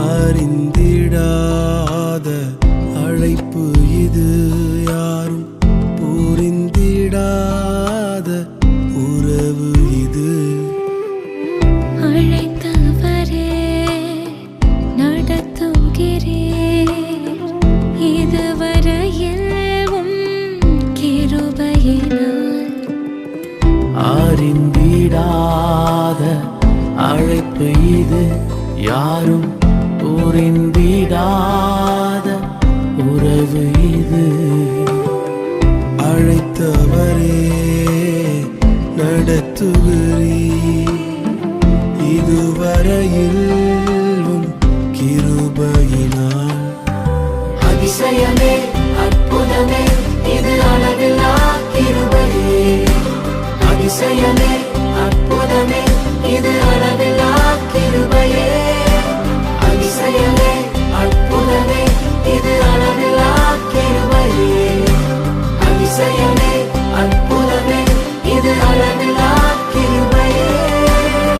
அறிந்திடாத அழைப்பு இது, யாரும் புரிந்திடாத உறவு இது. அழைத்தவரே நடத்துகிறீர், இதுவரையில் கிருபையினால். அறிந்திடாத அழைப்பு இது, யாரும் புரிந்திடாத உறவு இது.